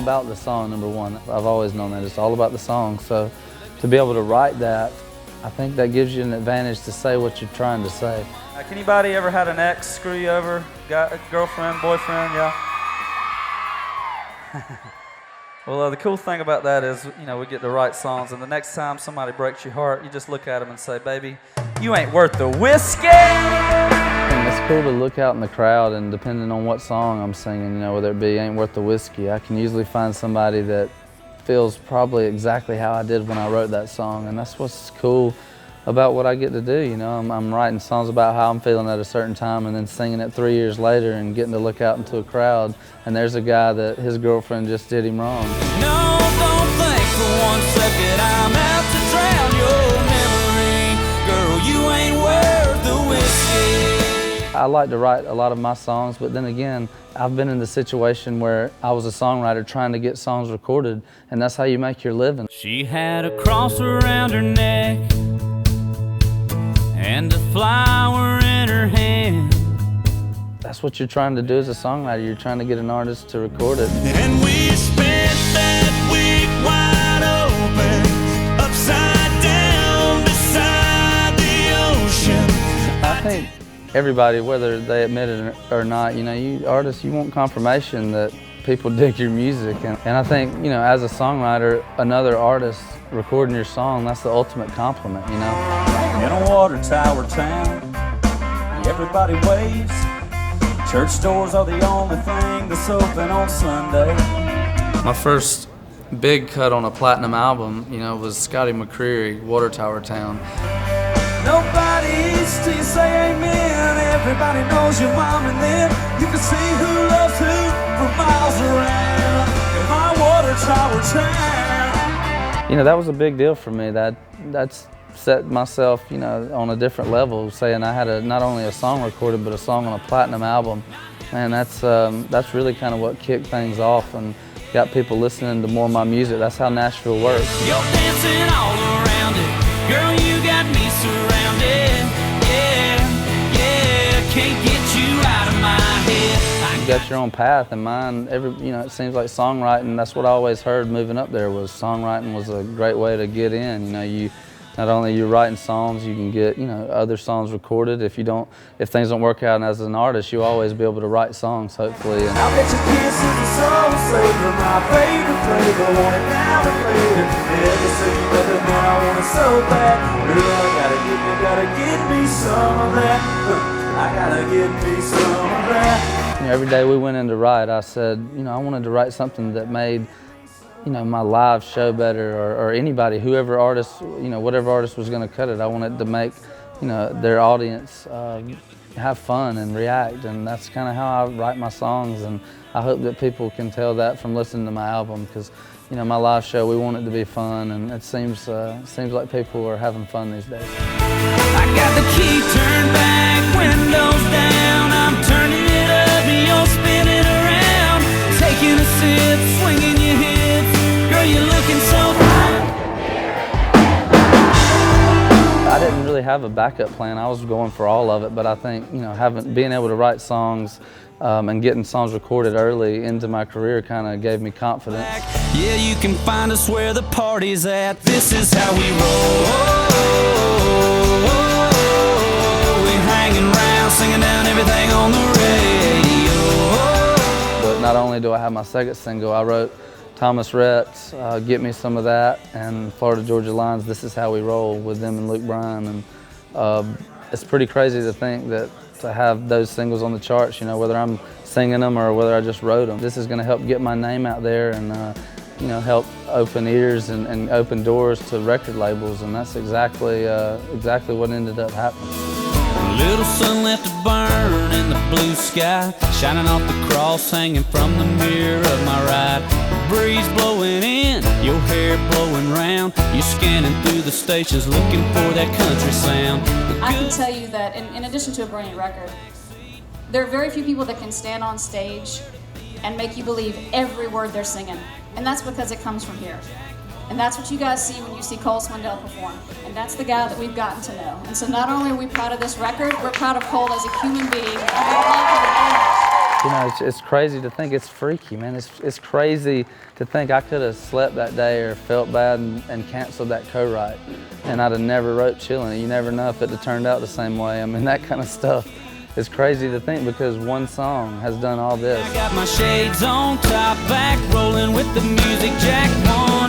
about the song, number one. I've always known that. It's all about the song. So to be able to write that, I think that gives you an advantage to say what you're trying to say. Anybody ever had an ex screw you over? Got a girlfriend, boyfriend, yeah? Well, the cool thing about that is, you know, we get to write songs, and the next time somebody breaks your heart, you just look at them and say, baby, you ain't worth the whiskey! And it's cool to look out in the crowd, and depending on what song I'm singing, you know, whether it be Ain't Worth the Whiskey, I can usually find somebody that feels probably exactly how I did when I wrote that song, and that's what's cool about what I get to do. You know, I'm writing songs about how I'm feeling at a certain time and then singing it 3 years later and getting to look out into a crowd and there's a guy that his girlfriend just did him wrong. No, don't think for 1 second I'm out to drown your memory. Girl, you ain't worth the whiskey. I like to write a lot of my songs, but then again, I've been in the situation where I was a songwriter trying to get songs recorded, and that's how you make your living. She had a cross around her neck and a flower in her hand. That's what you're trying to do as a songwriter. You're trying to get an artist to record it. And we spent that week wide open, upside down beside the ocean. I think everybody, whether they admit it or not, you know, you artists, you want confirmation that people dig your music. And I think, you know, as a songwriter, another artist recording your song, that's the ultimate compliment, you know. In a water tower town, everybody waves. Church doors are the only thing that's open on Sunday. My first big cut on a platinum album, you know, was Scotty McCreery, Water Tower Town. Nobody's till you say amen. Everybody knows your mom, and then you can see who loves who for miles around. In my Water Tower Town. You know, that was a big deal for me. That's set myself, you know, on a different level, saying I had not only a song recorded, but a song on a platinum album. And that's really kind of what kicked things off and got people listening to more of my music. That's how Nashville works. You're dancing all around it. Girl, you got me surrounded. Yeah, yeah, can't get you out of my head. You got your own path, and mine, you know, it seems like songwriting, that's what I always heard moving up there, was songwriting was a great way to get in. You know, not only you're writing songs, you can get, you know, other songs recorded. If things don't work out as an artist, you'll always be able to write songs, hopefully. I'll bet your kiss is a soul saver, my favorite flavor. Want it now and later. Never seen nothing, but I want it so bad. Girl, I gotta get me some of that. I gotta get me some of that. You know, every day we went in to write, I said, you know, I wanted to write something that made, you know, my live show better, or anybody, whoever artist, you know, whatever artist was going to cut it. I wanted to make, you know, their audience have fun and react, and that's kind of how I write my songs. And I hope that people can tell that from listening to my album, because, you know, my live show, we want it to be fun, and it seems like people are having fun these days. I got the key turned back, windows down. I'm turning it up, and you're spinning around, taking a sip, swinging your hips. Girl, you're looking so fine. I didn't really have a backup plan. I was going for all of it, but I think, you know, being able to write songs and getting songs recorded early into my career kind of gave me confidence. Yeah, you can find us where the party's at. This is how we roll. We're hanging around, singing down everything on the radio. But not only do I have my second single, I wrote Thomas Rhett's Get Me Some of That, and Florida Georgia Line's This Is How We Roll with them and Luke Bryan. And it's pretty crazy to think that to have those singles on the charts, you know, whether I'm singing them or whether I just wrote them. This is going to help get my name out there and, you know, help open ears and open doors to record labels, and that's exactly what ended up happening. A little sun left to burn in the blue sky, shining off the cross hanging from the mirror of my ride. The breeze blowing in, your hair blowing round. You're scanning through the stations looking for that country sound. I can tell you that in addition to a brilliant record, there are very few people that can stand on stage and make you believe every word they're singing. And that's because it comes from here. And that's what you guys see when you see Cole Swindell perform. And that's the guy that we've gotten to know. And so not only are we proud of this record, we're proud of Cole as a human being. And we love him very much. You know, it's crazy to think. It's freaky, man. It's crazy to think I could have slept that day or felt bad and canceled that co-write, and I'd have never wrote Chillin'. You never know if it had turned out the same way. I mean, that kind of stuff is crazy to think because one song has done all this. I got my shades on, top back, rolling with the music jack one.